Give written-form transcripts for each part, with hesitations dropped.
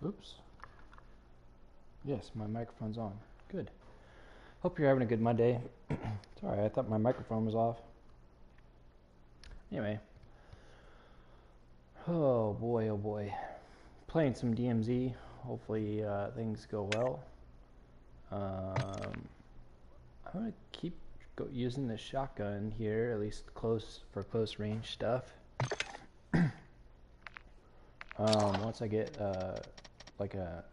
Oops. Yes, my microphone's on. Good. Hope you're having a good Monday. Sorry, I thought my microphone was off. Anyway. Oh boy, oh boy. Playing some DMZ. Hopefully things go well. I'm going to keep using the shotgun here, at least for close range stuff. Once I get like a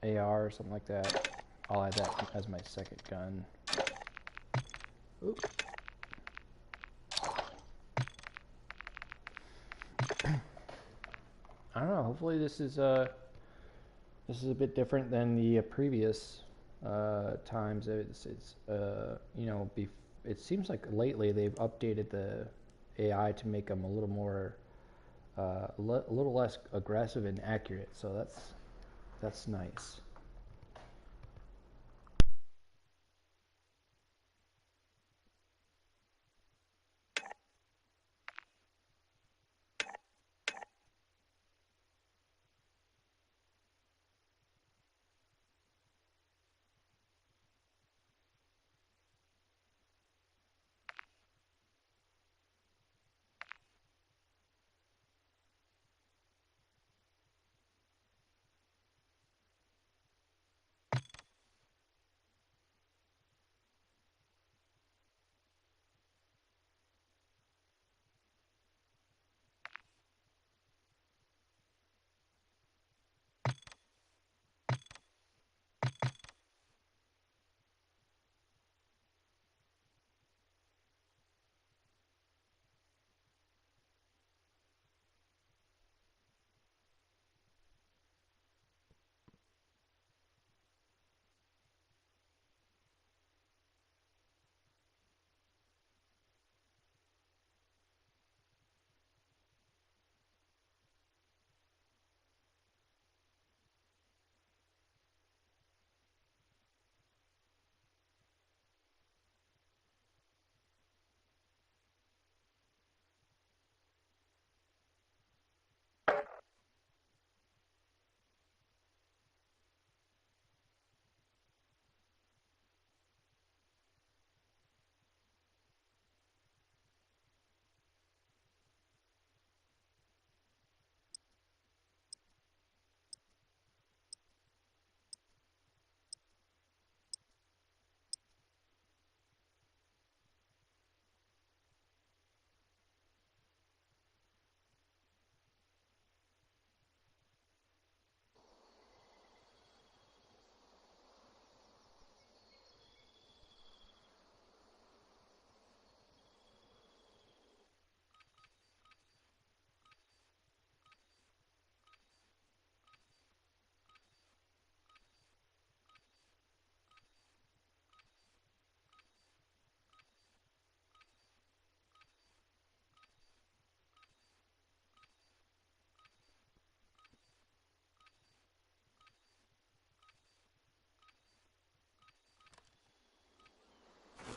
AR or something like that, I'll add that as my second gun. Oop. I don't know. Hopefully this is a bit different than the previous times. It's you know, it seems like lately they've updated the AI to make them a little more a little less aggressive and accurate. So that's nice.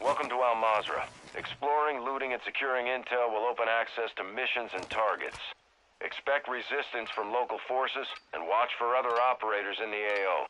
Welcome to Al Mazrah. Exploring, looting, and securing intel will open access to missions and targets. Expect resistance from local forces, and watch for other operators in the AO.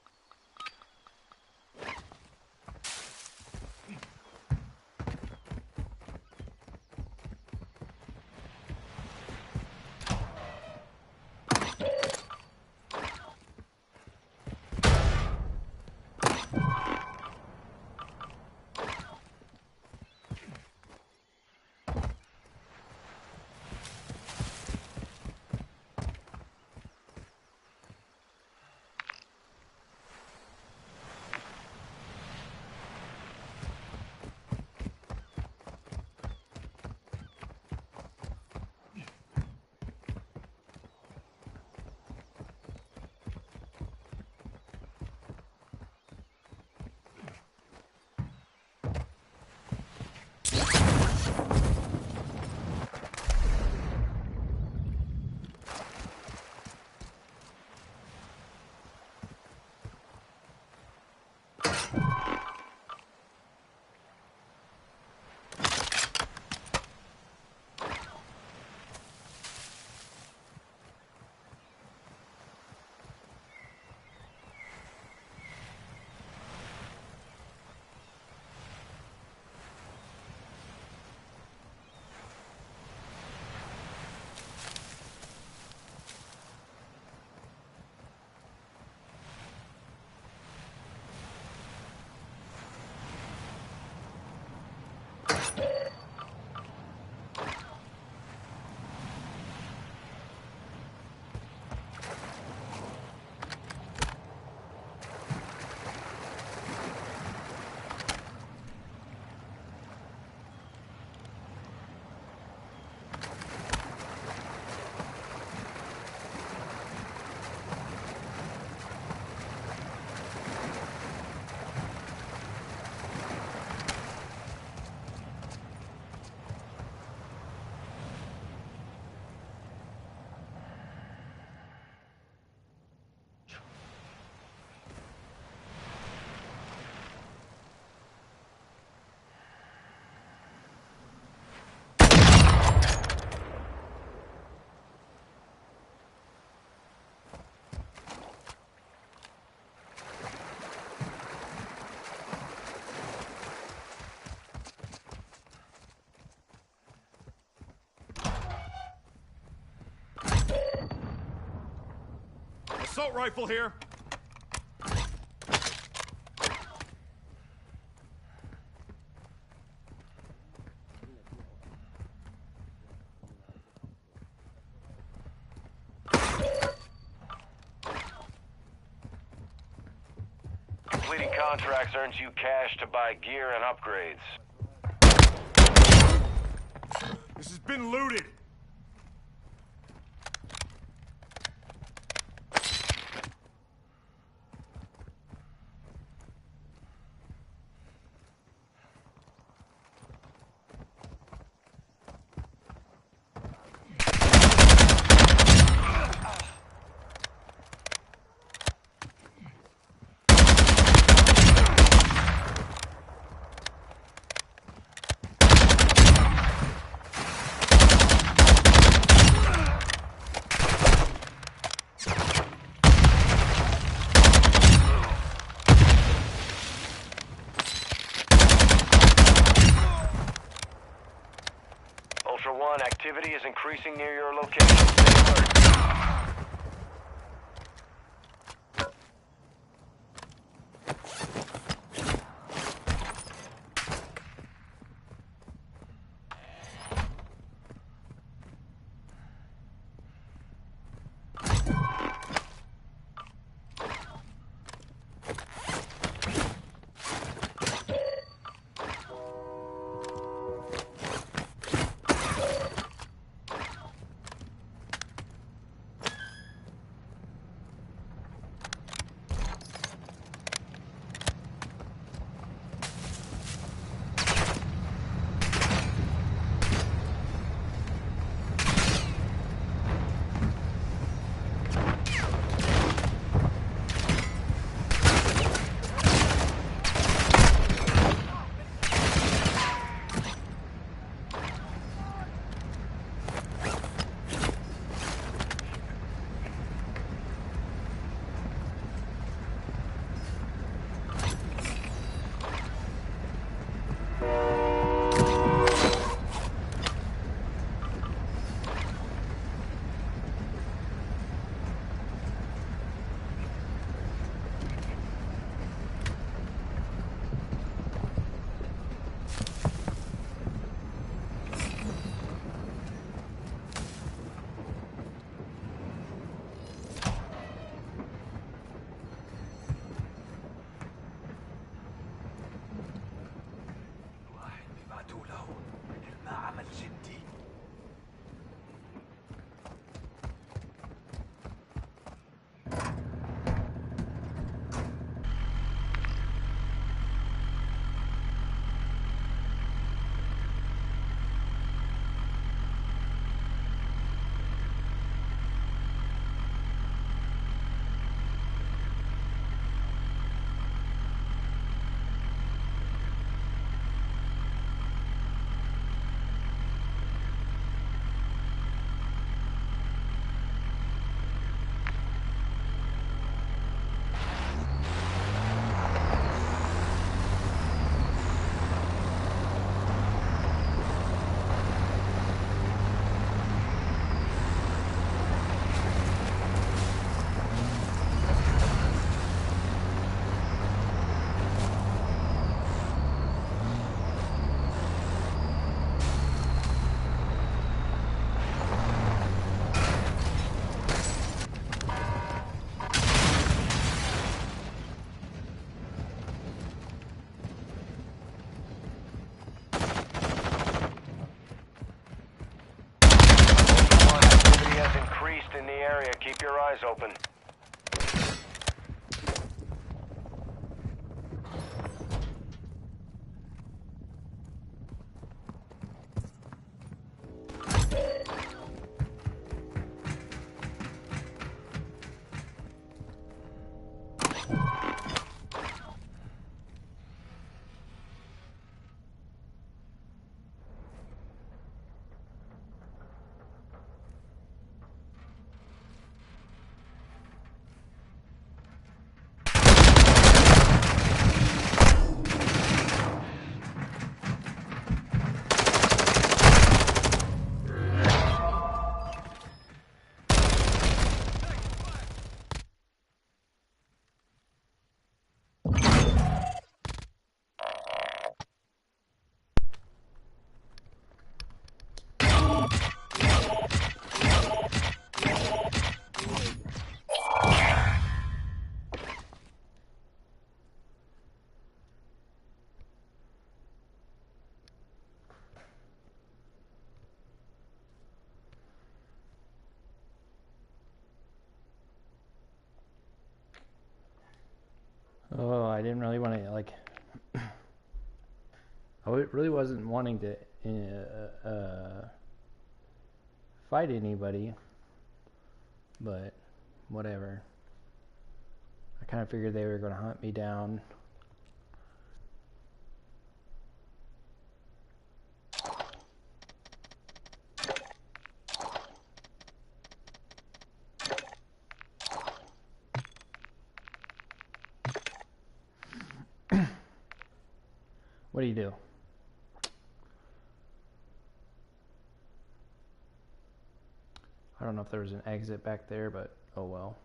Assault rifle here. Completing contracts earns you cash to buy gear and upgrades. This has been looted. Ultra One, activity is increasing near your location. Stay alert. In the area, keep your eyes open. Oh, I didn't really want to like. I really wasn't wanting to fight anybody, but whatever. I kind of figured they were going to hunt me down. What do you do? I don't know if there was an exit back there, but oh well.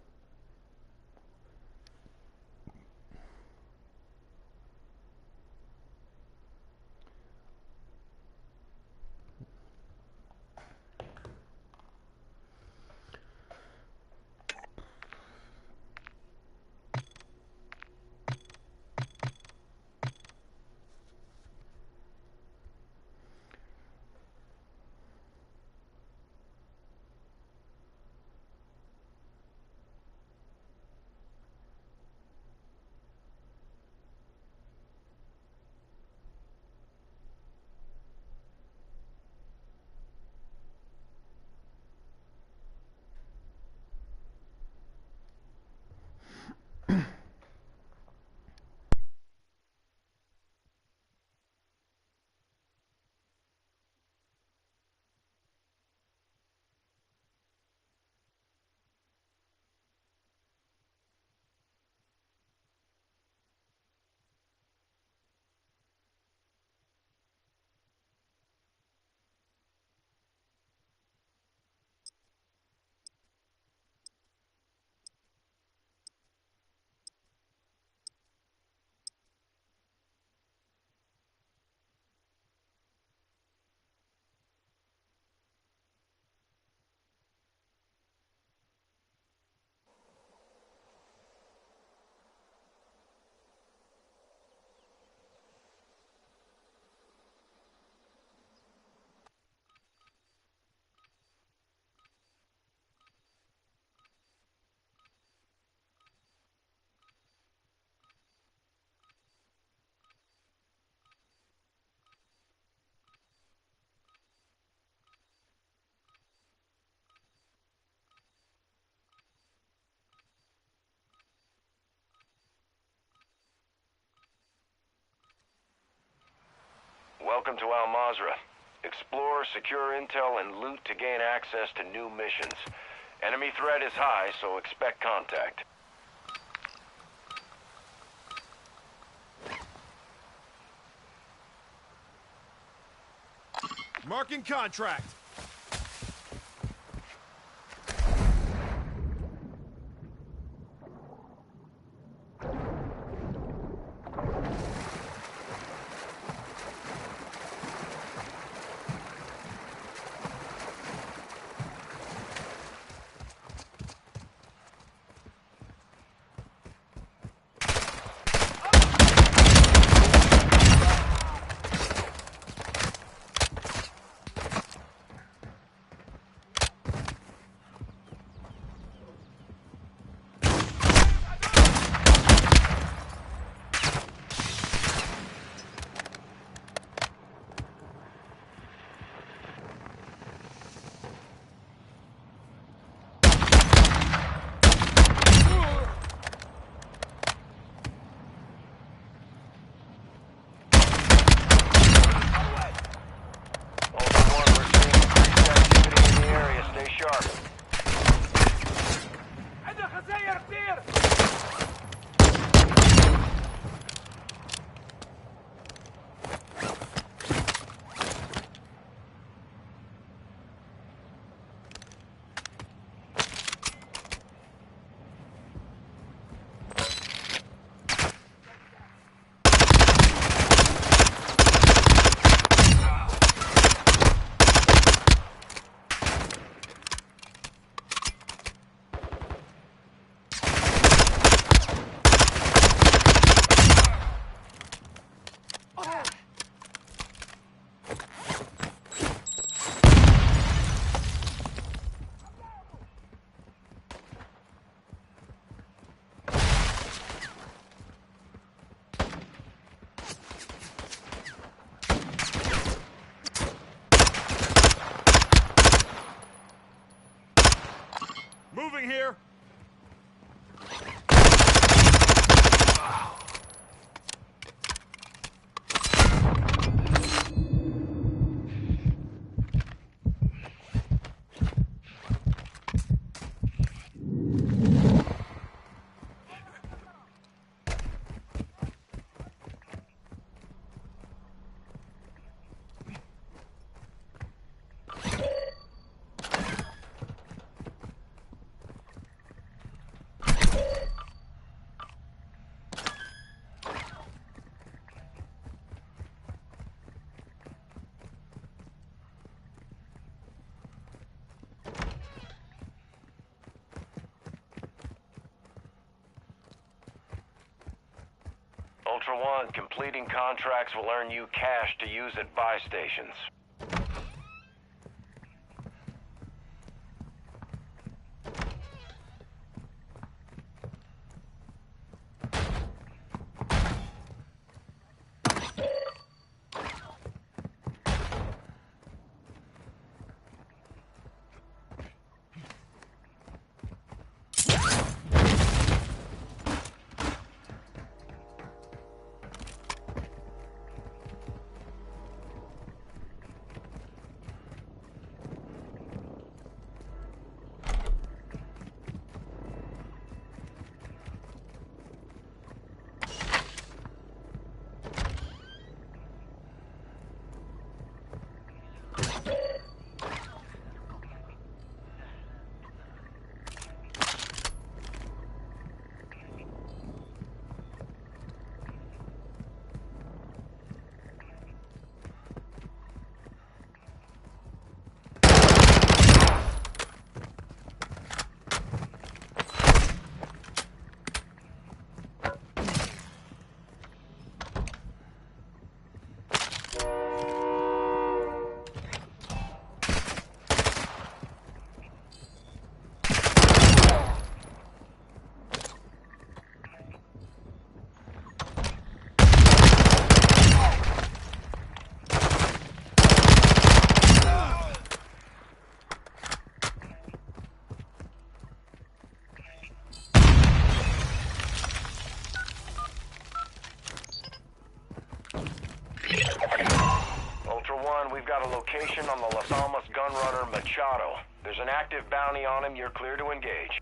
Welcome to Al Mazrah. Explore, secure intel, and loot to gain access to new missions. Enemy threat is high, so expect contact. Marking contract. here? Ultra One, completing contracts will earn you cash to use at buy stations. We've got a location on the Las Almas gunrunner Machado. There's an active bounty on him. You're clear to engage.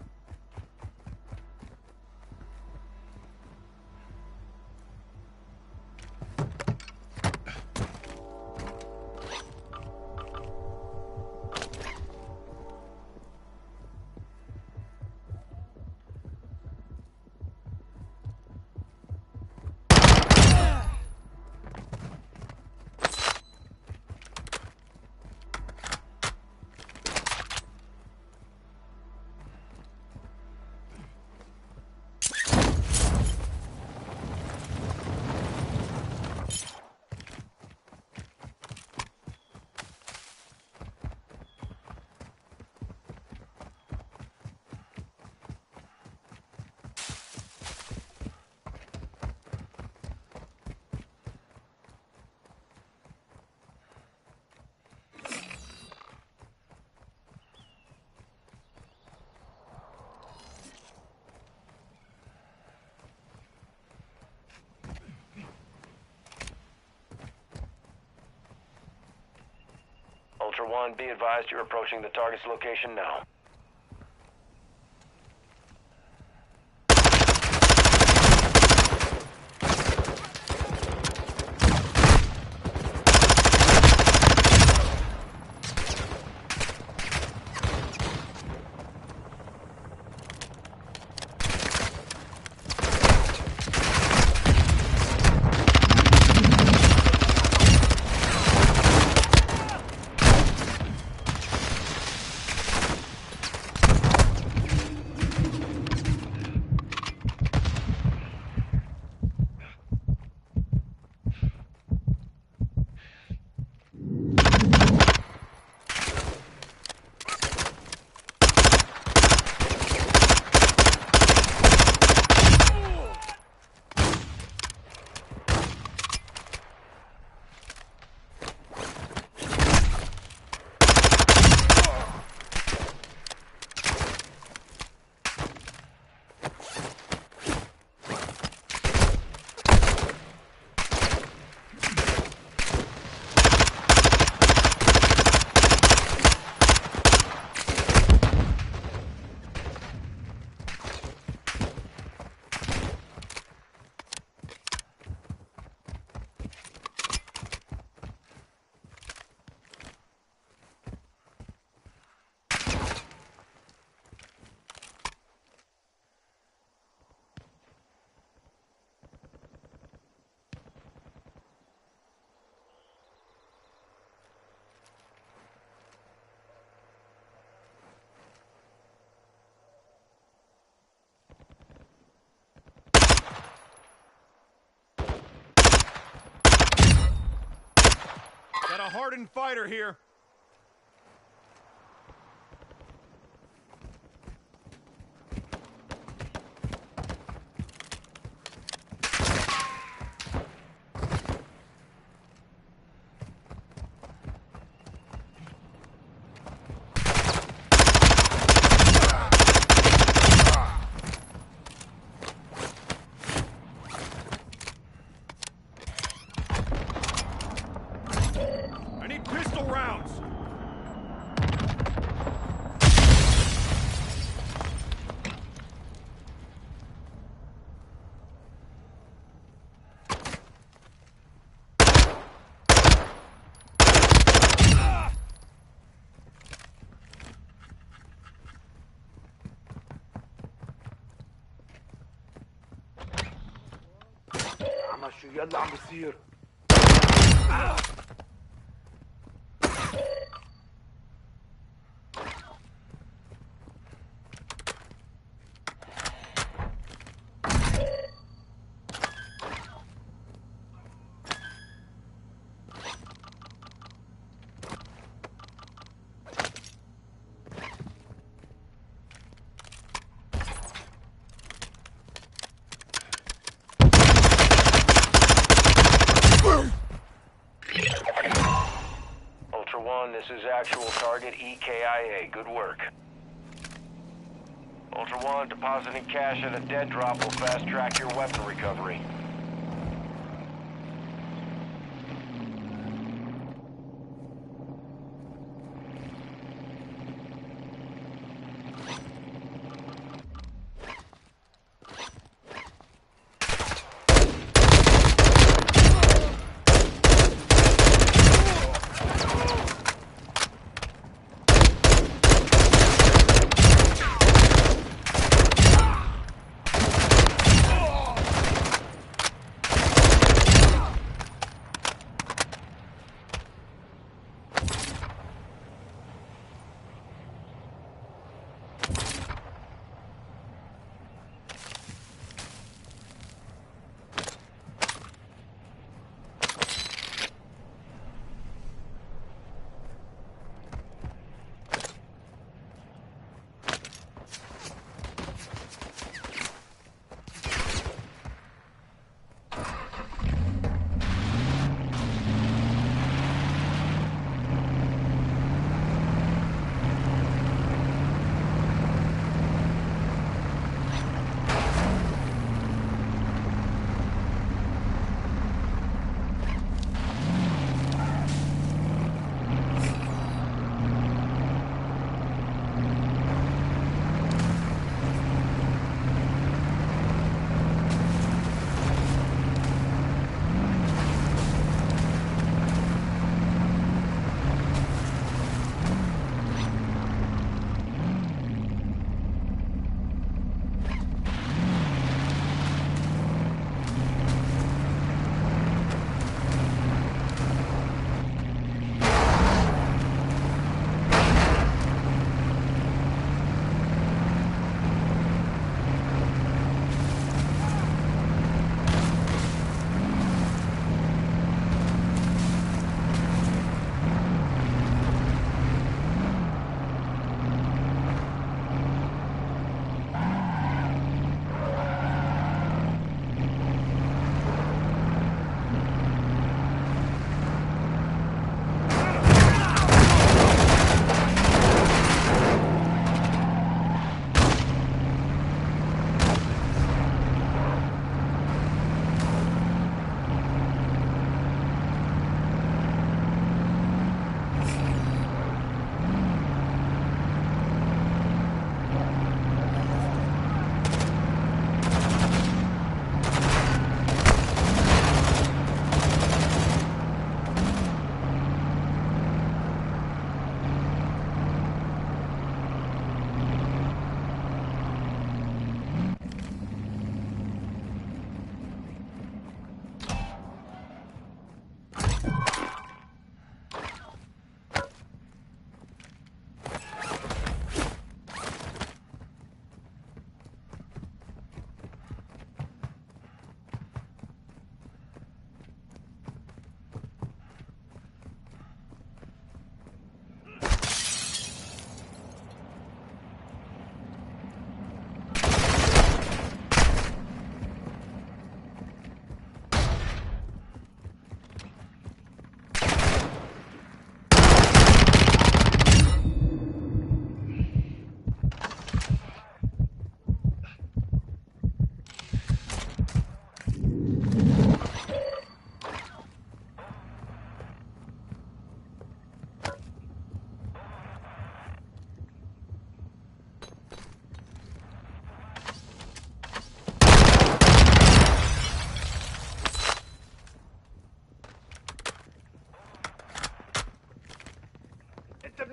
Ultra One, be advised you're approaching the target's location now. Got a hardened fighter here. I need pistol rounds. عم شو يلا عم بصير. Ultra One, this is actual target EKIA. Good work. Ultra One, depositing cash at a dead drop will fast-track your weapon recovery.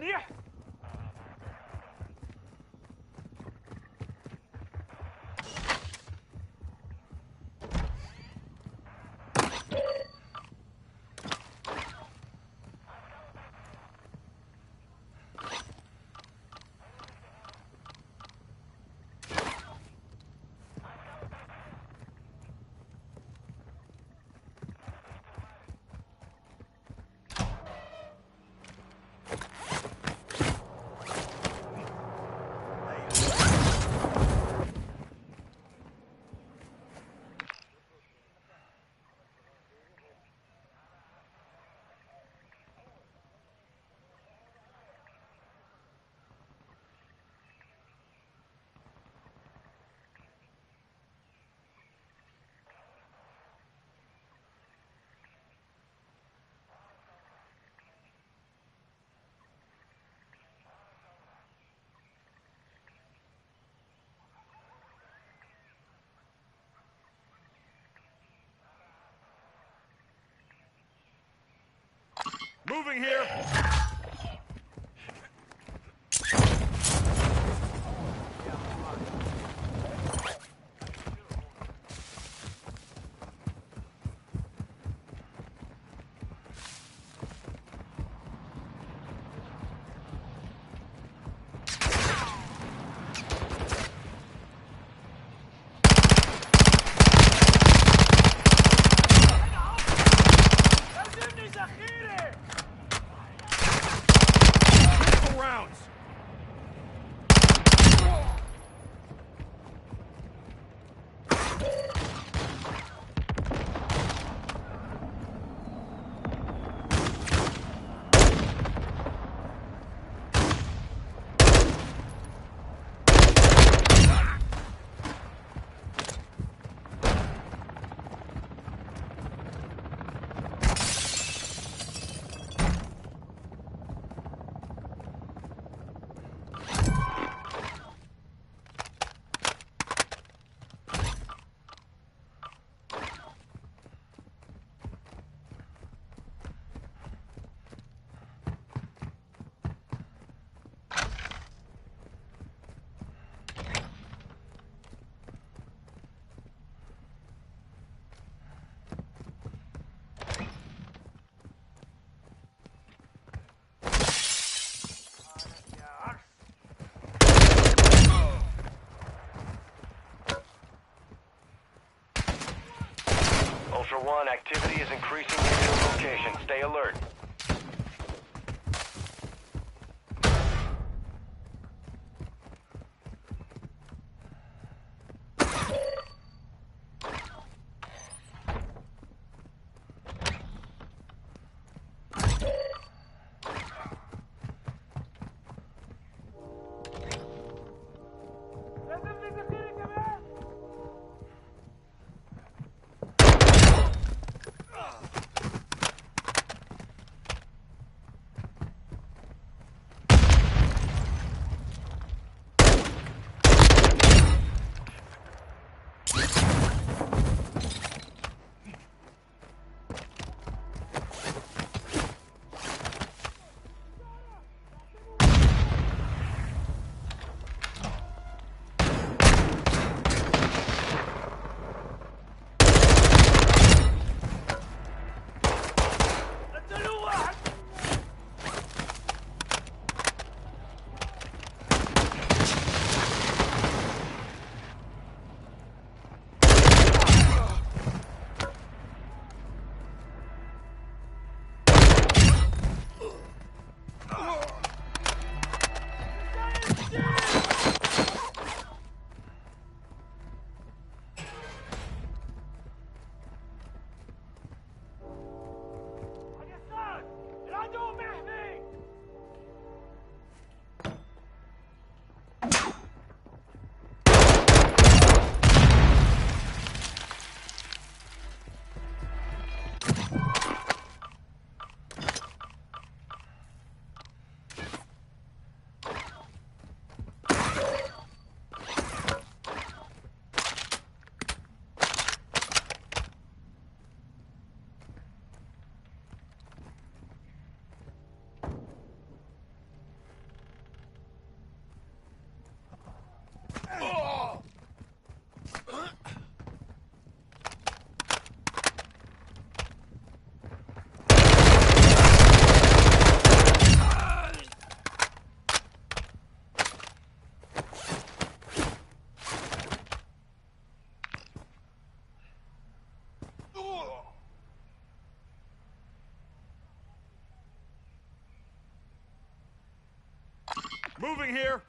منيح. Moving here! Critical rounds! Ultra One, activity is increasing near your location. Stay alert. Moving here.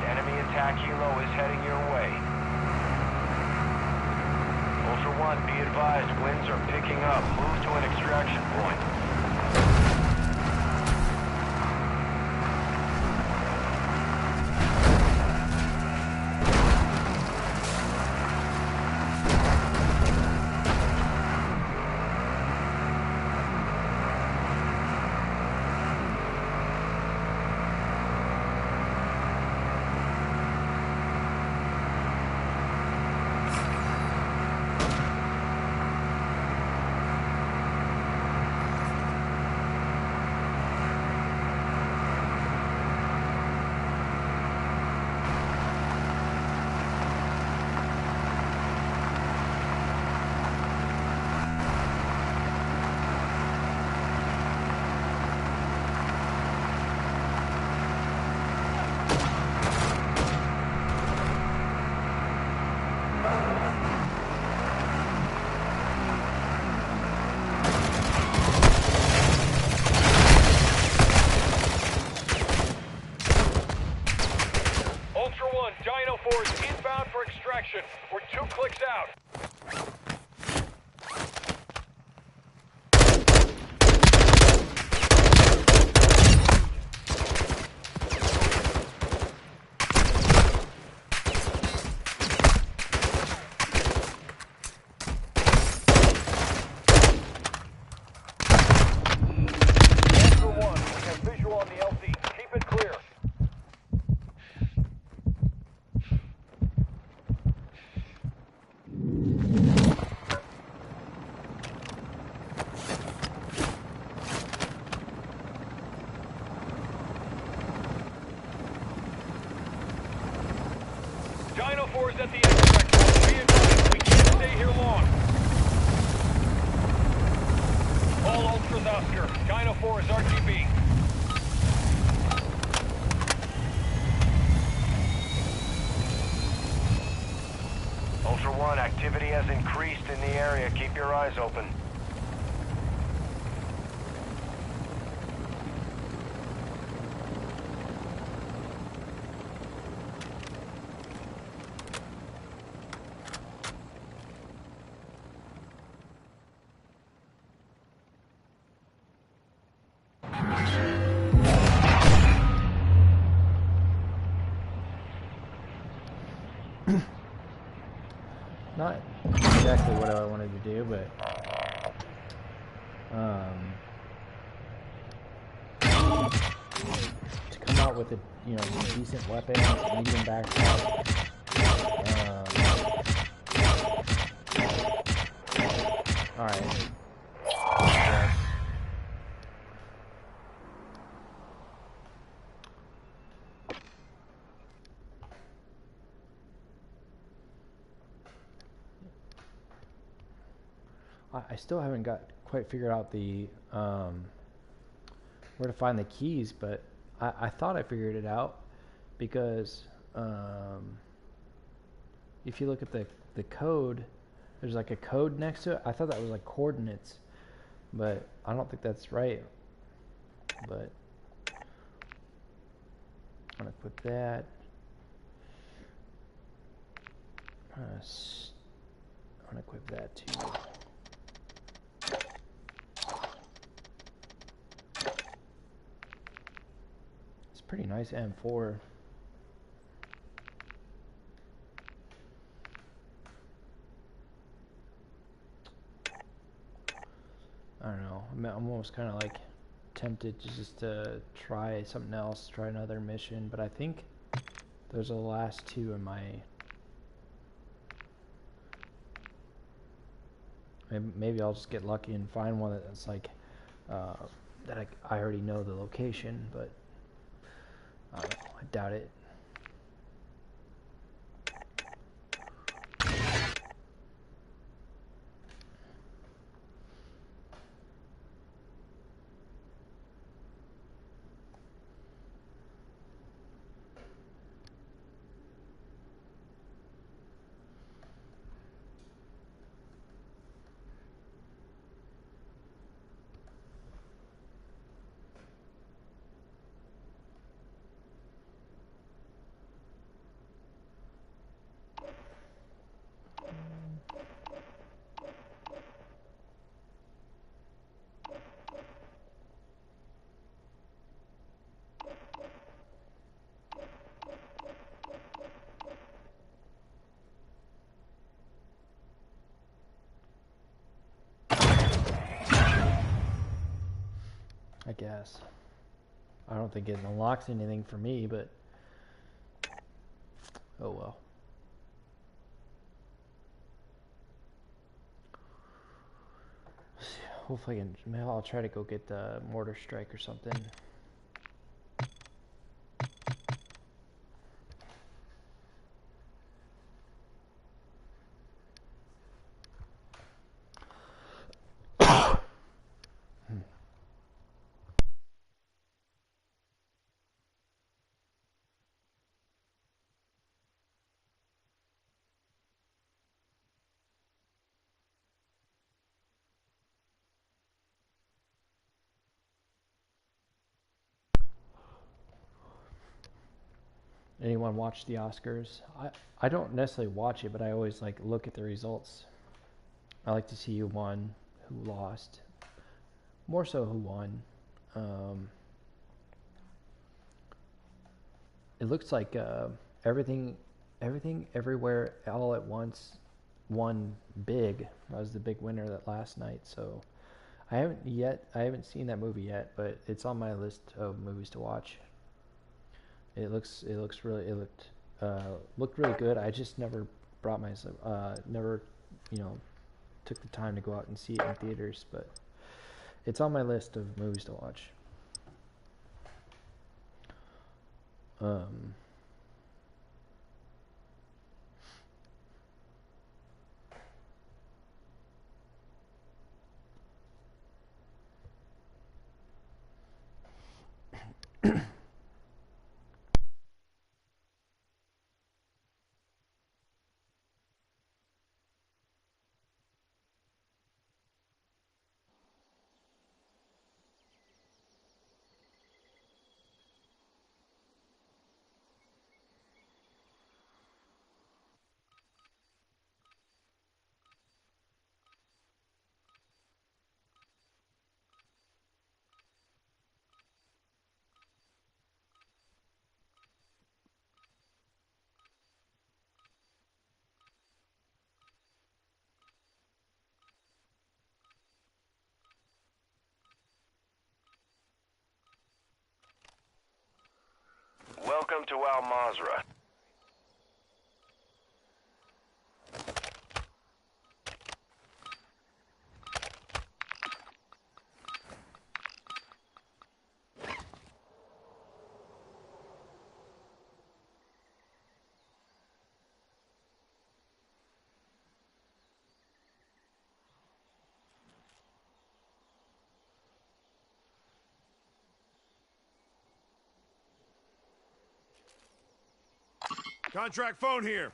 Enemy attack helo is heading your way. Ultra One, be advised, winds are picking up. Move to an extraction point. Dino Force inbound for extraction. We're 2 clicks out. Ultra One, we have visual on the LZ. Keep it clear. Dino Force at the extract point. Be advised, we can't stay here long. All Ultras Oscar. Dino Force RTB. Ultra One, activity has increased in the area. Keep your eyes open. Not exactly what I wanted to do, but to come out with a some decent weapons, medium backpack. All right. I still haven't quite figured out the where to find the keys, but I thought I figured it out because if you look at the code, there's like a code next to it. I thought that was like coordinates, but I don't think that's right. But unequip that. Unequip that too. It's pretty nice M4. I don't know. I'm almost kind of like tempted to just try something else, try another mission, but I think those are the last two in my. Maybe I'll just get lucky and find one that's like that I already know the location, but I don't know. I doubt it. I guess. I don't think it unlocks anything for me, but oh well. Hopefully, maybe I'll try to go get the mortar strike or something. Anyone watch the Oscars? I don't necessarily watch it, but I always like look at the results. I like to see who won, who lost. More so who won. It looks like everything, everywhere, all at once won big. I was the big winner that last night. So I haven't seen that movie yet, but it's on my list of movies to watch. It looked really good. I just never brought myself, never, took the time to go out and see it in theaters, but it's on my list of movies to watch. Welcome to Al Mazrah. Contract phone here.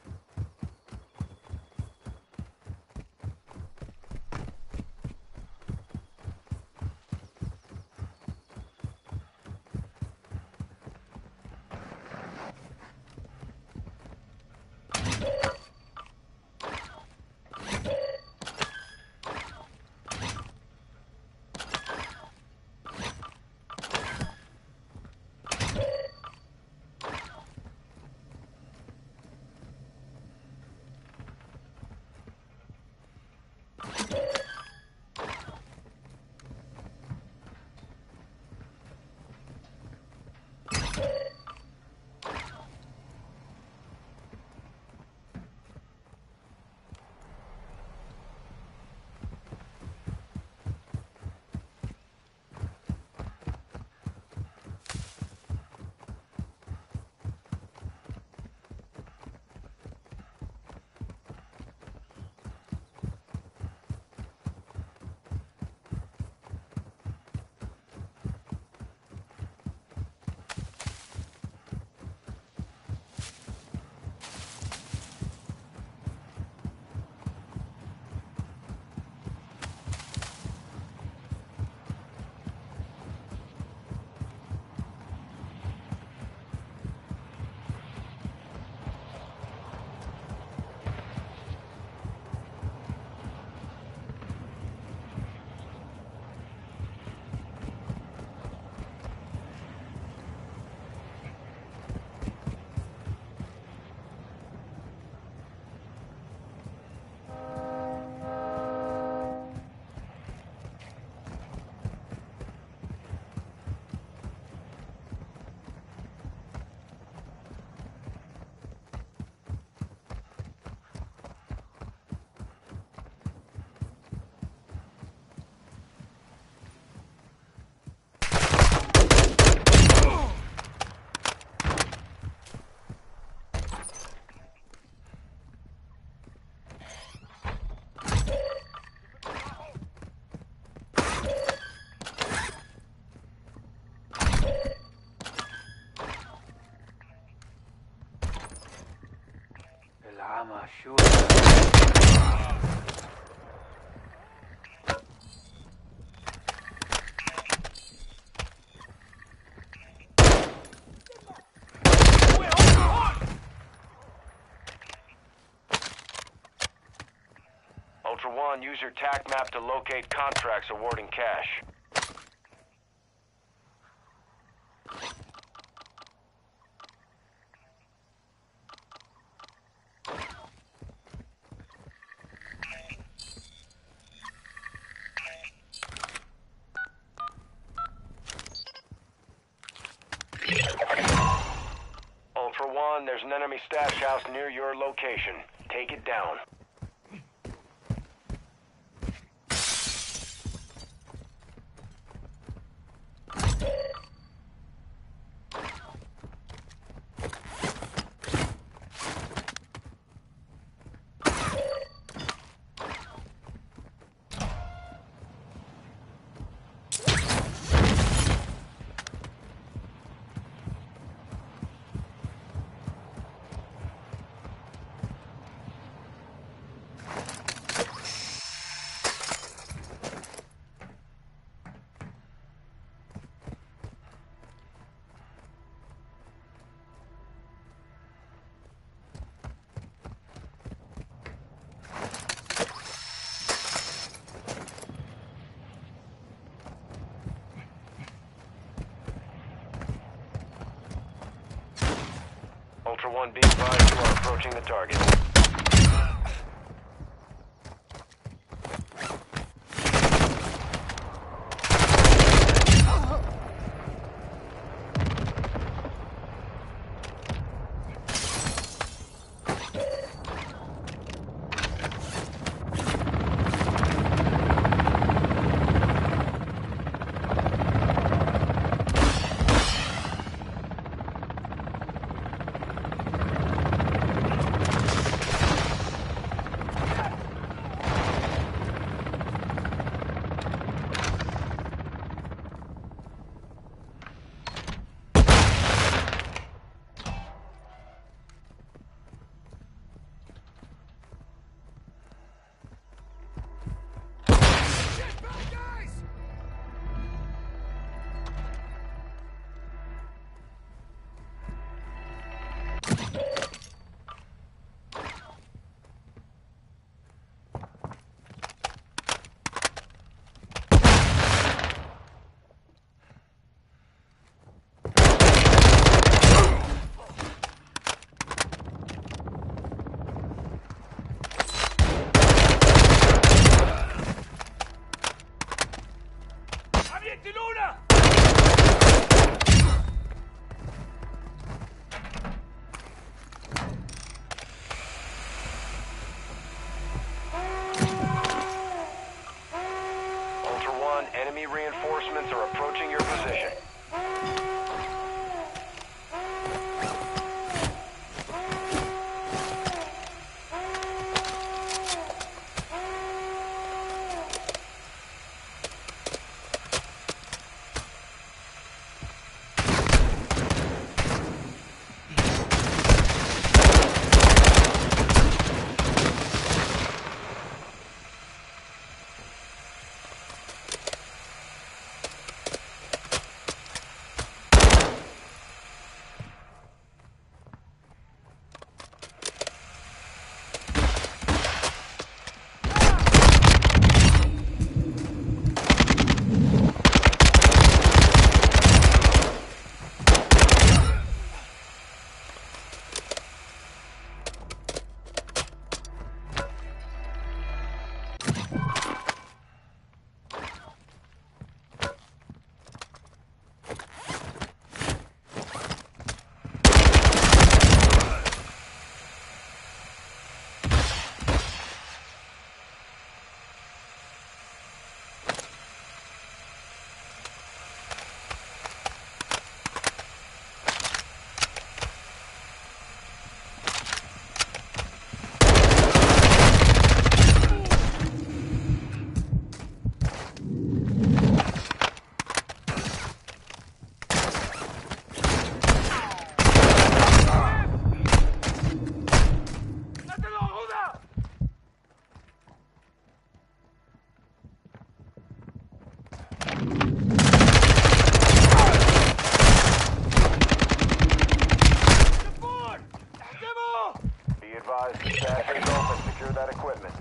العمى شو Ultra One, use your TAC map to locate contracts awarding cash. Ultra One, there's an enemy stash house near your location. Take it down. Ultra One, be advised you are approaching the target. يقتلونا! Ultra One, enemy reinforcements are approaching your position. Be advised, the stash is open. Secure that equipment.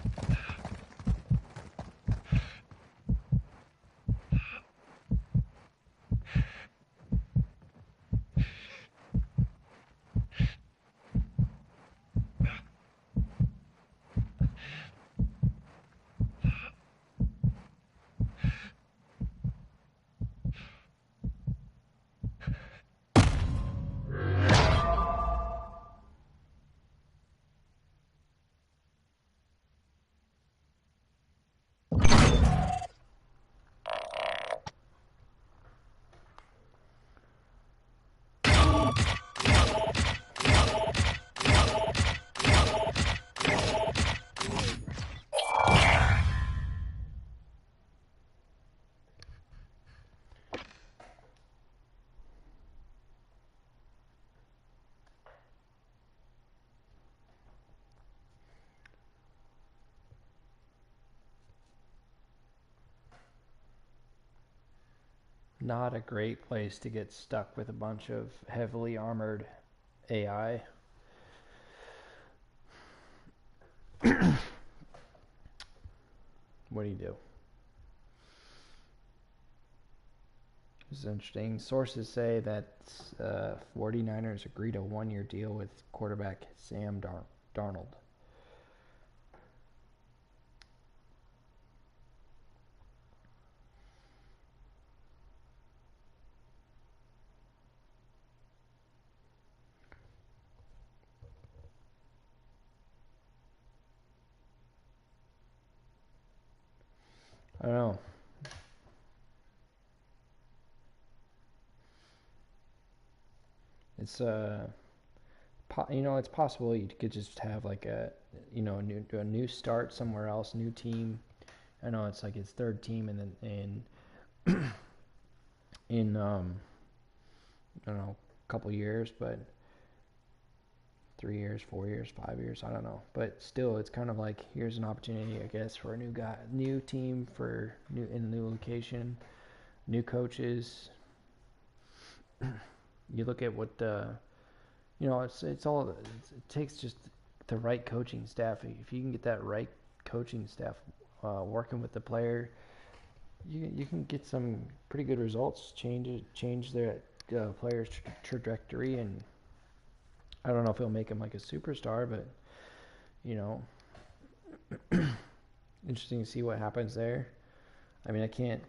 Not a great place to get stuck with a bunch of heavily armored AI. What do you do? This is interesting. Sources say that 49ers agreed a one-year deal with quarterback Sam Darnold. I don't know. It's it's possible you could just have like a a new start somewhere else, new team. I know it's like his third team in I don't know, a couple years, but 3 years, 4 years, 5 years, I don't know. But still, it's kind of like here's an opportunity, I guess, for a new team in a new location, new coaches. You look at what it takes just the right coaching staff. If you can get that right coaching staff working with the player, you can get some pretty good results. Change their player's trajectory, and I don't know if it'll make him like a superstar, but interesting to see what happens there. I mean, I can't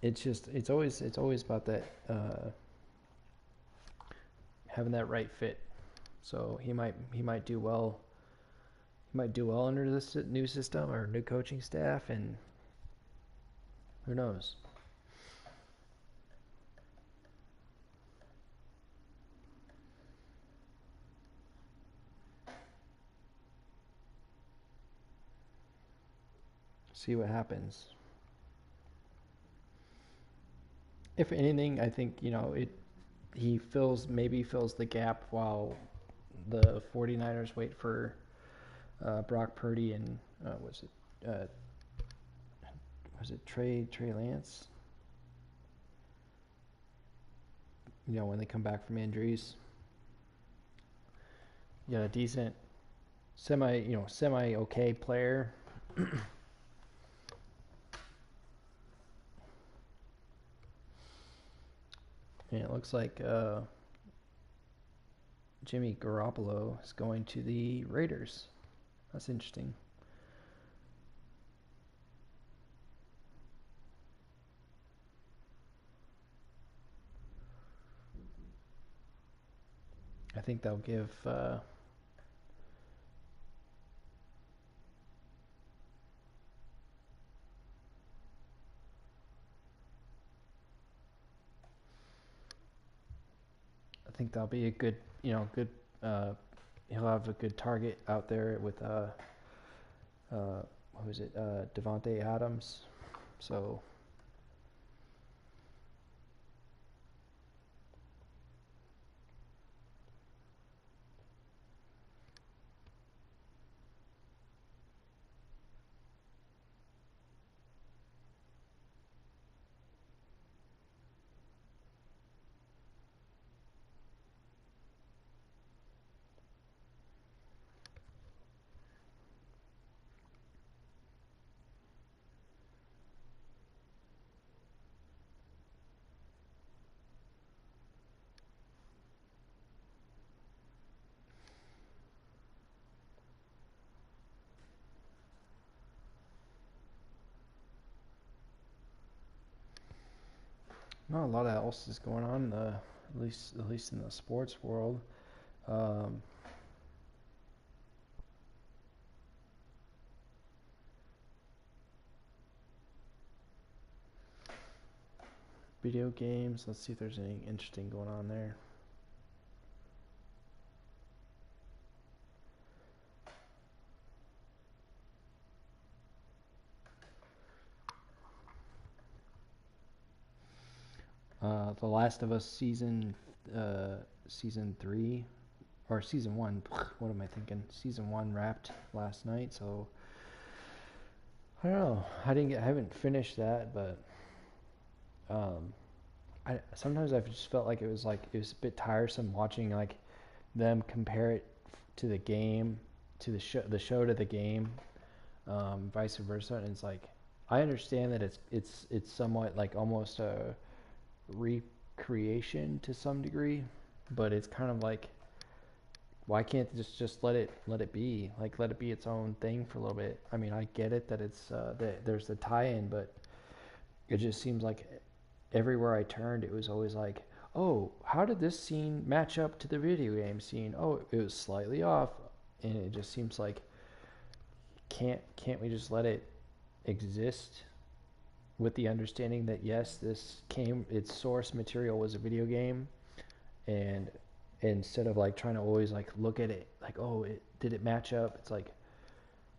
it's always about that having that right fit. So he might do well. He might do well under this new system or new coaching staff, and who knows. See what happens. If anything, I think he maybe fills the gap while the 49ers wait for Brock Purdy and was it Trey Lance? When they come back from injuries. You got a decent semi okay player. And it looks like Jimmy Garoppolo is going to the Raiders. That's interesting. I think they'll give I think that'll be a good, he'll have a good target out there with what was it, Devontae Adams. So not a lot else is going on, at least in the sports world. Video games. Let's see if there's anything interesting going on there. The Last of Us season 3 or season 1. What am I thinking? Season 1 wrapped last night, so I don't know. I haven't finished that, but sometimes I've just felt like it was a bit tiresome watching like them compare it to the game, to the show to the game, vice versa, and it's like I understand that it's somewhat like almost a recreation to some degree, but it's kind of like, why can't they just let it be, like let it be its own thing for a little bit? I mean, I get it that it's that there's the tie-in, but it just seems like everywhere I turned it was always like, oh, how did this scene match up to the video game scene? Oh, it was slightly off, and it just seems like can't we just let it exist with the understanding that yes, its source material was a video game, and instead of like trying to always like look at it like, oh, did it match up? It's like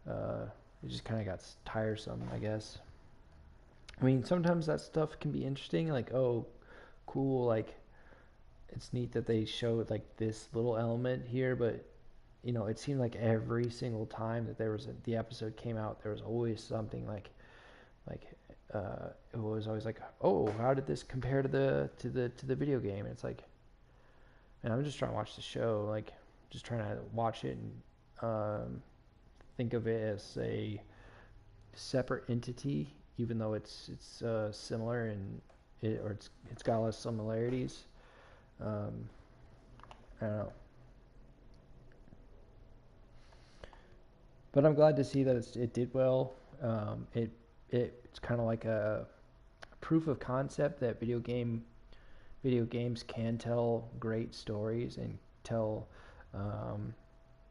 it just kind of got tiresome, I guess. I mean, sometimes that stuff can be interesting, like, oh, cool, like it's neat that they showed like this little element here, but it seemed like every single time that the episode came out, there was always something like it was always like, oh, how did this compare to the video game? And it's like, man, I'm just trying to watch the show, like just trying to watch it and think of it as a separate entity, even though it's similar and it's got a lot of similarities. I don't know, but I'm glad to see that it did well. It's kind of like a proof of concept that video games can tell great stories and tell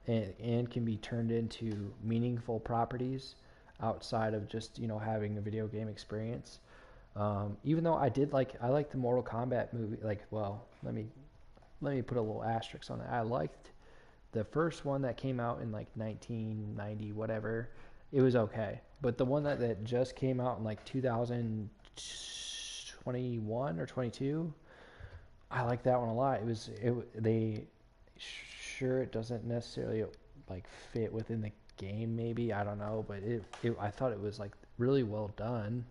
and can be turned into meaningful properties outside of just having a video game experience. Even though I liked the Mortal Kombat movie. Like, well, let me put a little asterisk on that. I liked the first one that came out in like 1990, whatever. It was okay, but the one that just came out in like 2021 or 22, I like that one a lot. They sure it doesn't necessarily like fit within the game, maybe, I don't know, but I thought it was like really well done.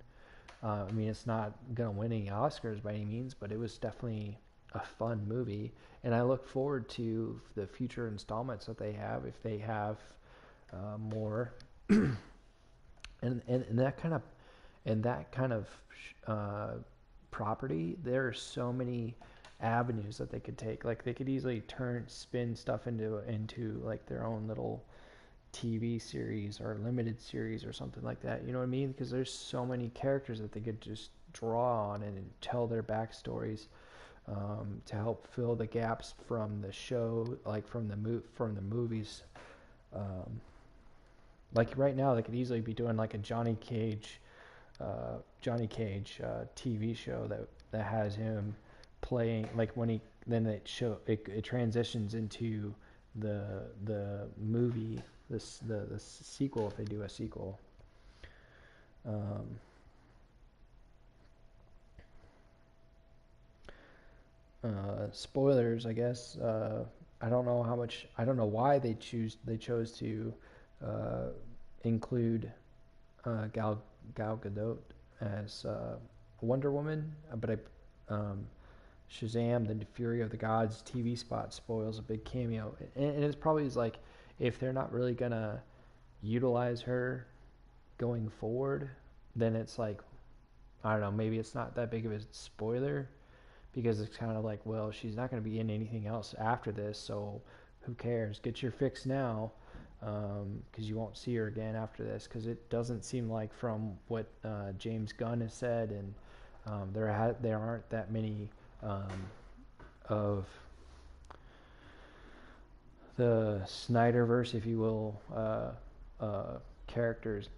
I mean, it's not gonna win any Oscars by any means, but it was definitely a fun movie, and I look forward to the future installments that they have, if they have more. And that kind of property, there are so many avenues that they could take. Like, they could easily spin stuff into like their own little TV series or limited series or something like that. You know what I mean? Because there's so many characters that they could just draw on and tell their backstories, to help fill the gaps from the show, like from the movies. Like right now, they could easily be doing like a Johnny Cage TV show that has him playing, like when he then it transitions into the movie, the sequel, if they do a sequel. Spoilers, I guess. I don't know how much. I don't know why they chose to include Gal Gadot as Wonder Woman, but Shazam: The Fury of the Gods TV spot spoils a big cameo, and it's probably like, if they're not really gonna utilize her going forward, then it's like, I don't know, maybe it's not that big of a spoiler, because it's kind of like, well, she's not going to be in anything else after this, so who cares? Get your fix now, because you won't see her again after this, because it doesn't seem like, from what James Gunn has said, and there aren't that many of the Snyderverse, if you will, characters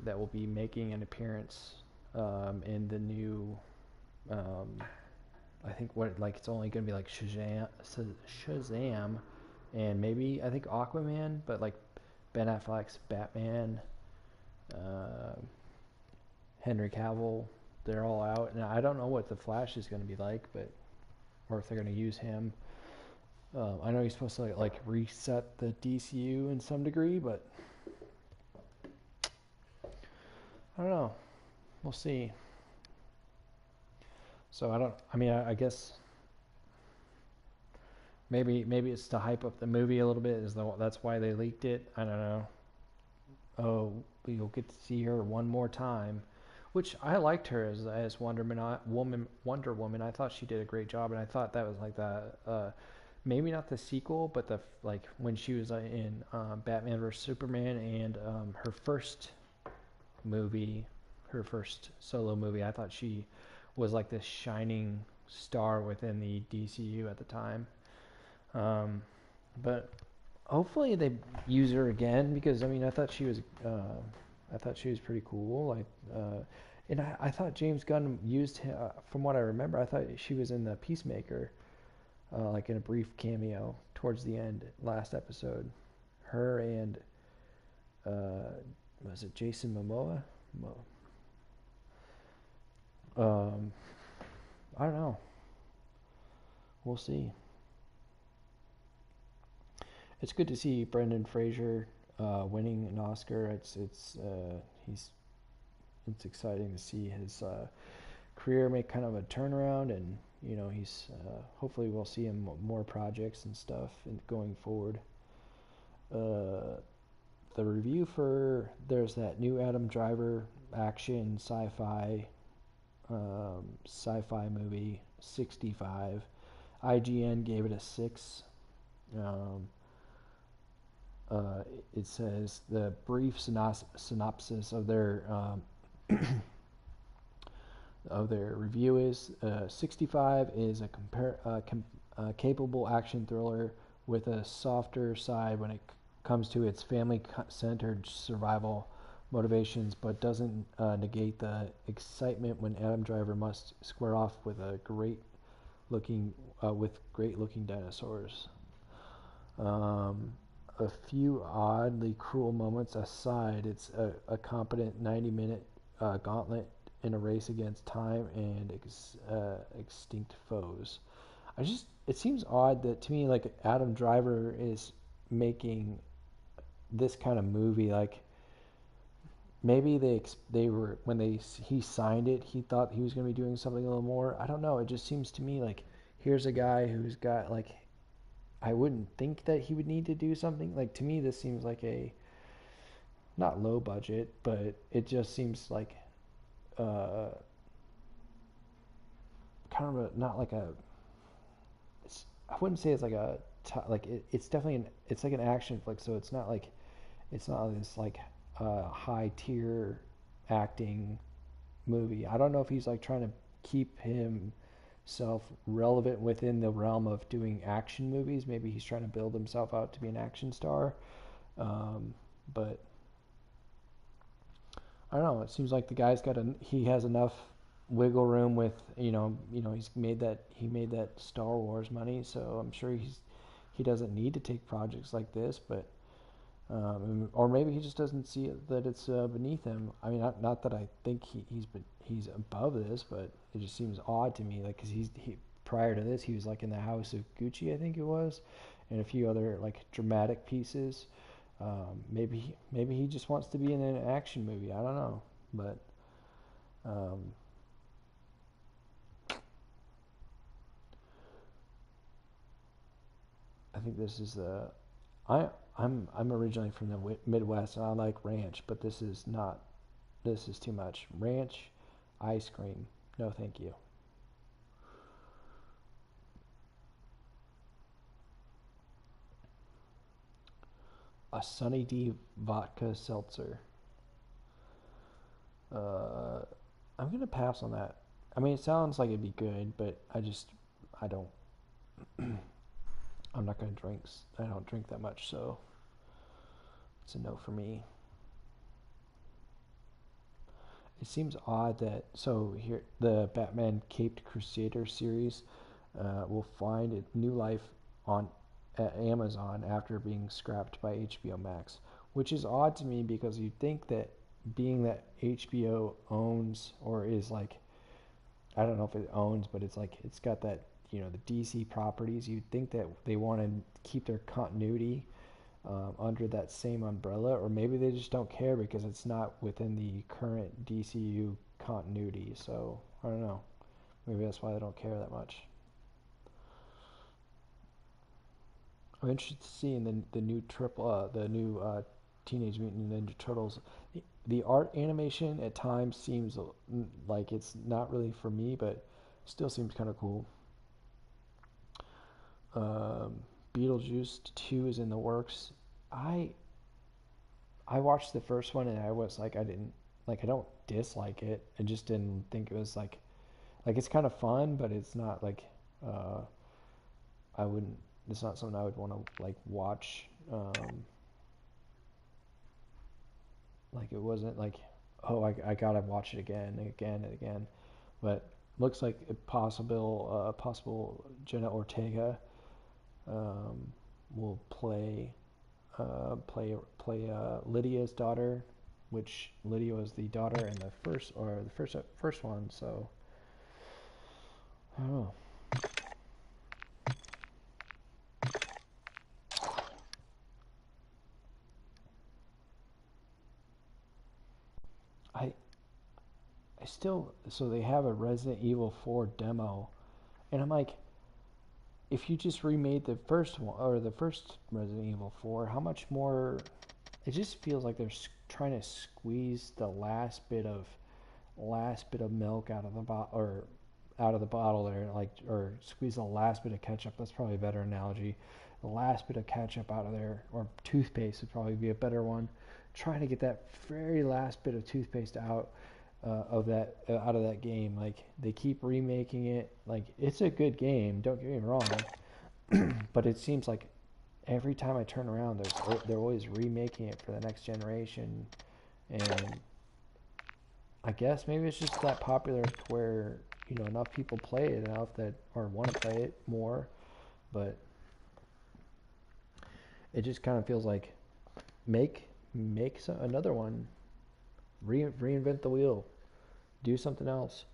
that will be making an appearance in the new. I think it's only gonna be like Shazam, and maybe I think Aquaman, but like Ben Affleck's Batman, Henry Cavill, they're all out, and I don't know what the Flash is gonna be like, or if they're gonna use him. I know he's supposed to like reset the DCU in some degree, but I don't know. We'll see. So I guess maybe it's to hype up the movie a little bit. That's why they leaked it. I don't know. Oh, we'll get to see her one more time, which I liked her as Wonder Woman. I thought she did a great job, and I thought that was like maybe not the sequel, but when she was in Batman vs Superman, and her first solo movie. I thought she was like this shining star within the DCU at the time. But hopefully they use her again, because I mean, I thought she was pretty cool. And I thought James Gunn used him, from what I remember. I thought she was in the Peacemaker, like in a brief cameo towards the end, last episode. Her and was it Jason Momoa? I don't know. We'll see. It's good to see Brendan Fraser winning an Oscar. It's exciting to see his career make kind of a turnaround, and he's hopefully we'll see him more projects and stuff going forward. The review for there's that new Adam Driver action sci-fi movie, 65. IGN gave it a 6. It says the brief synopsis of their of their review is 65 is a capable action thriller with a softer side when it comes to its family-centered survival motivations, but doesn't negate the excitement when Adam Driver must square off with great-looking dinosaurs. A few oddly cruel moments aside, it's a competent 90-minute gauntlet in a race against time and extinct foes. It seems odd that to me, like, Adam Driver is making this kind of movie. Like, maybe they were, when he signed it, he thought he was going to be doing something a little more. I don't know. It just seems to me like here's a guy who's got, like, I wouldn't think that he would need to do something. Like, to me, this seems like a not low budget, but it just seems like uh, kind of not like a. I wouldn't say it's like it's definitely it's like an action flick. So it's not this like high tier acting movie. I don't know if he's like trying to keep himself relevant within the realm of doing action movies. Maybe he's trying to build himself out to be an action star. But I don't know. It seems like the guy's he has enough wiggle room with he made that Star Wars money, so I'm sure he doesn't need to take projects like this, but or maybe he just doesn't see that it's beneath him. I mean, not that I think he's above this, but it just seems odd to me. Like, because he prior to this, he was like in the House of Gucci, I think it was, and a few other like dramatic pieces. Maybe he just wants to be in an action movie. I don't know, but I think this is I'm originally from the Midwest, and I like ranch, but this is not. This is too much. Ranch, ice cream. No, thank you. A Sunny D vodka seltzer. I'm gonna pass on that. I mean, it sounds like it'd be good, but I don't. I'm not gonna drink. I don't drink that much, so it's a no for me. It seems odd that here the Batman Caped Crusader series will find a new life on Amazon after being scrapped by HBO Max, which is odd to me because you'd think that being that HBO owns or is like, I don't know if it owns, but it's like it's got that, the DC properties. You'd think that they want to keep their continuity under that same umbrella, or maybe they just don't care because it's not within the current DCU continuity. So I don't know. Maybe that's why they don't care that much. I'm interested to see in the new Teenage Mutant Ninja Turtles. The art animation at times seems like it's not really for me, but still seems kind of cool. Beetlejuice 2 is in the works. I watched the first one and I was like, I don't dislike it. I just didn't think it was like it's kind of fun, but it's not like it's not something I would want to like watch. Like, it wasn't like, oh, I gotta watch it again and again and again. But looks like a possible Jenna Ortega will play Lydia's daughter, which Lydia was the daughter in the first one. So I don't know. So they have a Resident Evil 4 demo, and I'm like, if you just remade the first one or the first Resident Evil 4, how much more? It just feels like they're trying to squeeze the last bit of milk out of the bottle there, like, or squeeze the last bit of ketchup. That's probably a better analogy. The last bit of ketchup out of there, or toothpaste would probably be a better one. Trying to get that very last bit of toothpaste out of that out of that game. Like they keep remaking it. Like it's a good game. Don't get me wrong, but it seems like every time I turn around, they're always remaking it for the next generation, and I guess maybe it's just that popular to where enough people play it enough that or want to play it more, but it just kind of feels like make another one, reinvent the wheel, do something else.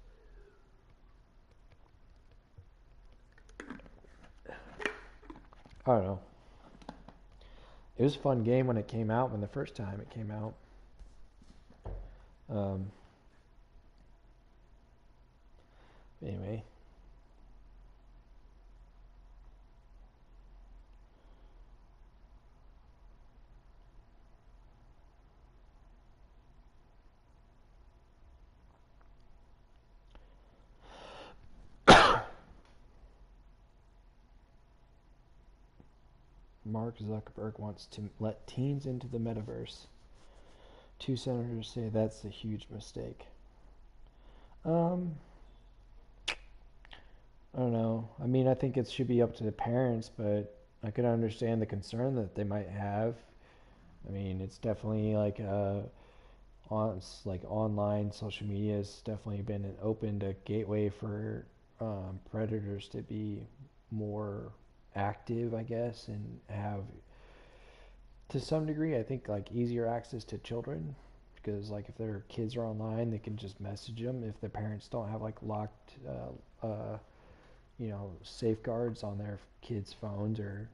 I don't know. It was a fun game when it came out, when the first time it came out. Um, anyway. Mark Zuckerberg wants to let teens into the metaverse. Two senators say that's a huge mistake. Um, I don't know. I mean, I think it should be up to the parents, but I could understand the concern that they might have. I mean, it's definitely like online social media has definitely been an opened a gateway for predators to be more active, I guess, and have to some degree, I think like easier access to children because like if their kids are online, they can just message them if the parents don't have like locked safeguards on their kids' phones or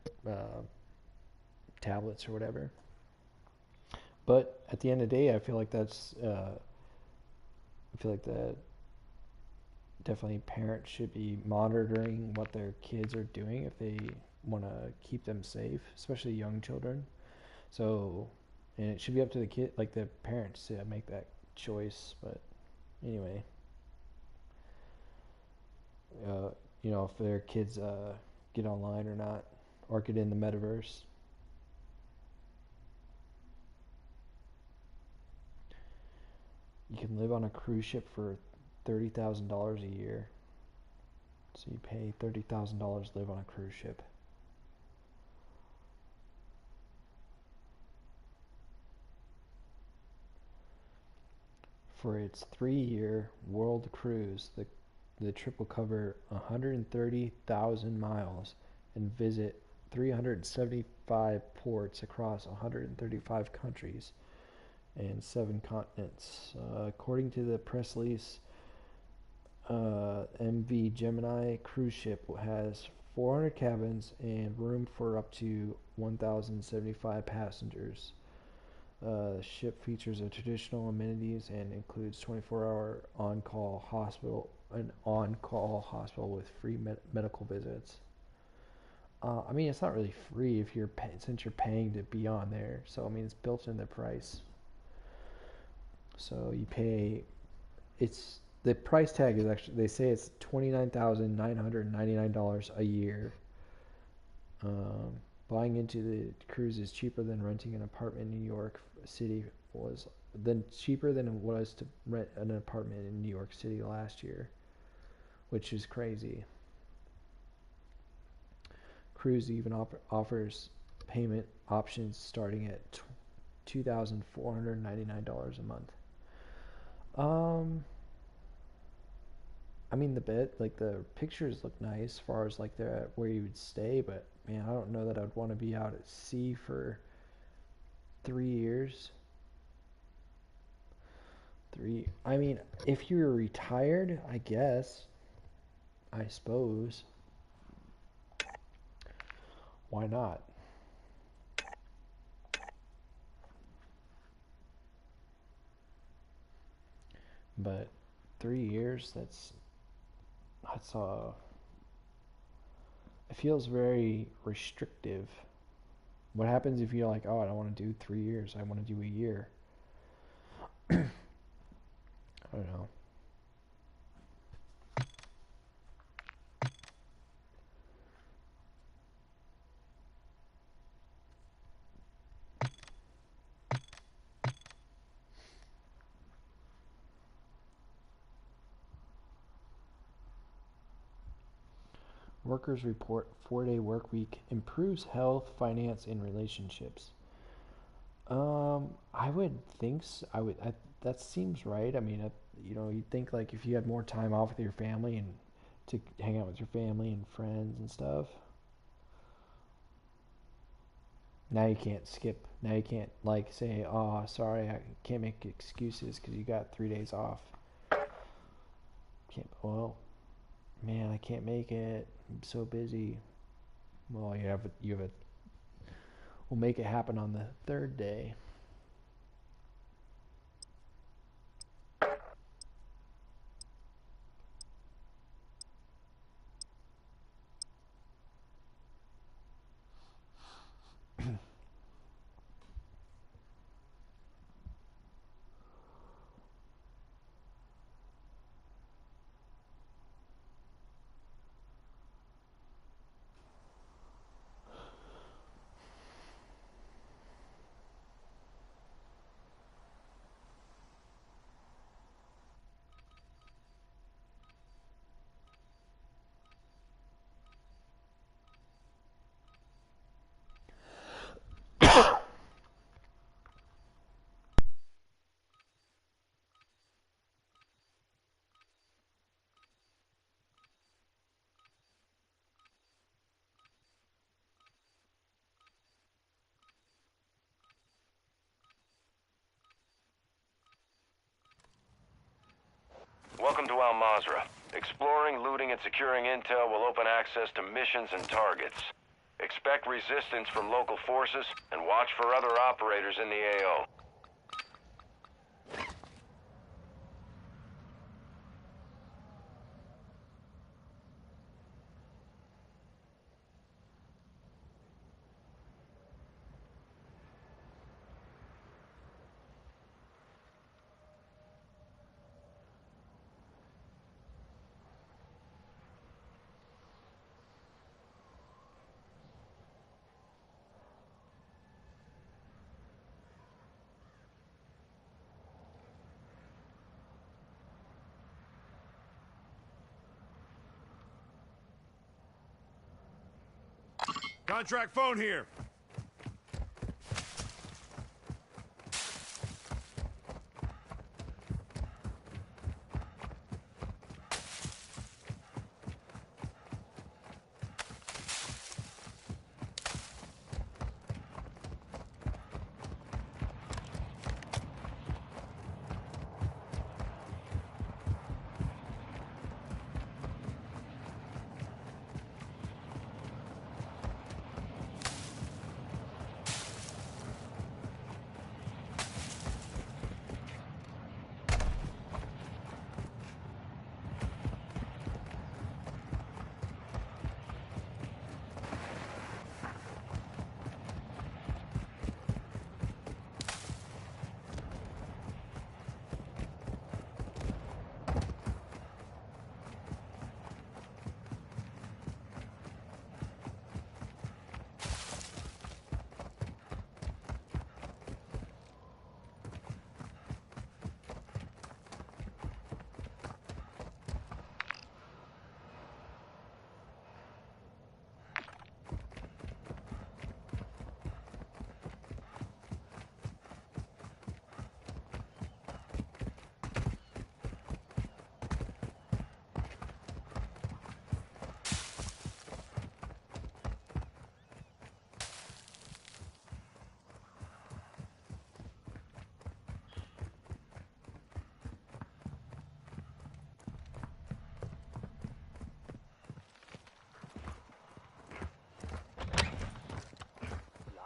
tablets or whatever. But at the end of the day, I feel like that definitely parents should be monitoring what their kids are doing if they want to keep them safe, especially young children. So, and it should be up to the kid, like the parents, to make that choice. But anyway, uh, if their kids get online or not, or get in the metaverse. You can live on a cruise ship for $30,000 a year. So you pay $30,000 to live on a cruise ship. For its 3-year world cruise, the trip will cover 130,000 miles and visit 375 ports across 135 countries and 7 continents. According to the press release, MV Gemini cruise ship has 400 cabins and room for up to 1,075 passengers. The ship features a traditional amenities and includes 24-hour on-call hospital with free medical visits. I mean, it's not really free if since you're paying to be on there. So I mean, it's built in the price. So you pay. It's the price tag is actually, they say it's $29,999 a year. Buying into the cruise is cheaper than renting an apartment in New York City cheaper than it was to rent an apartment in New York City last year, which is crazy. Cruise even offers payment options starting at $2,499 a month. I mean, the pictures look nice as far as like where you would stay, but man, I don't know that I'd want to be out at sea for 3 years. I mean, if you're retired, I guess, I suppose. Why not? But 3 years, that's it feels very restrictive. What happens if you're like, oh, I don't want to do 3 years, I want to do a year? I don't know. Workers report 4-day work week improves health, finance, and relationships. I would think so. That seems right. I mean, you'd think like if you had more time off with your family and to hang out with your family and friends and stuff. Now you can't skip. Now you can't like say, "Oh, sorry, I can't make excuses because you got 3 days off." Can't. Well, man, I can't make it. I'm so busy. Well, we'll make it happen on the third day. Welcome to Al Mazrah. Exploring, looting, and securing intel will open access to missions and targets. Expect resistance from local forces, and watch for other operators in the AO. Contract phone here.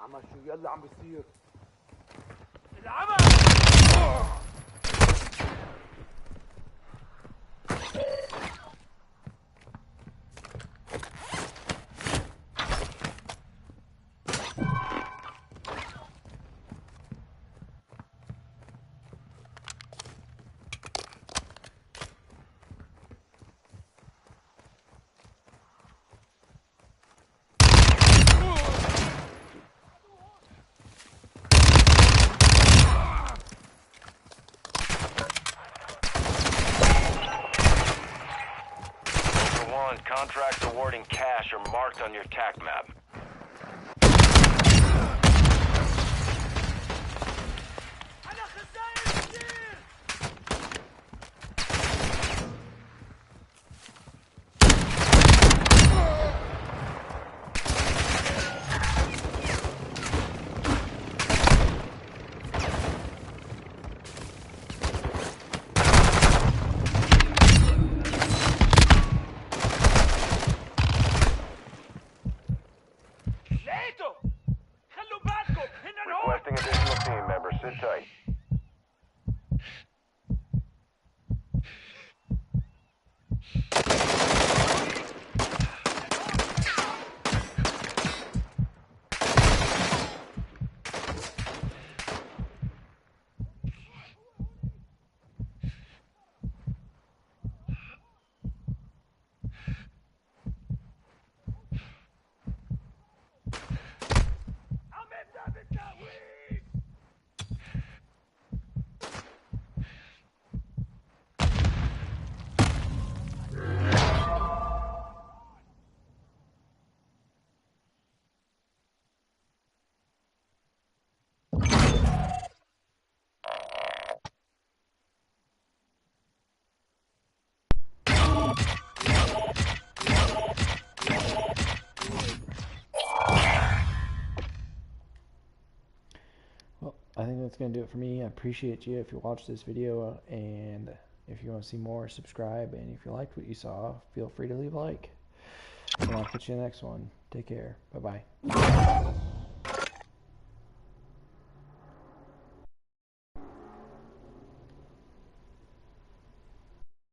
العمى شو يلا عم بيصير؟ العمى! Contracts awarding cash are marked on your TAC map. Requesting additional team members. Sit tight. Well, I think that's going to do it for me. I appreciate you if you watched this video, and if you want to see more, subscribe, and if you liked what you saw, feel free to leave a like. And I'll catch you in the next one. Take care. Bye-bye.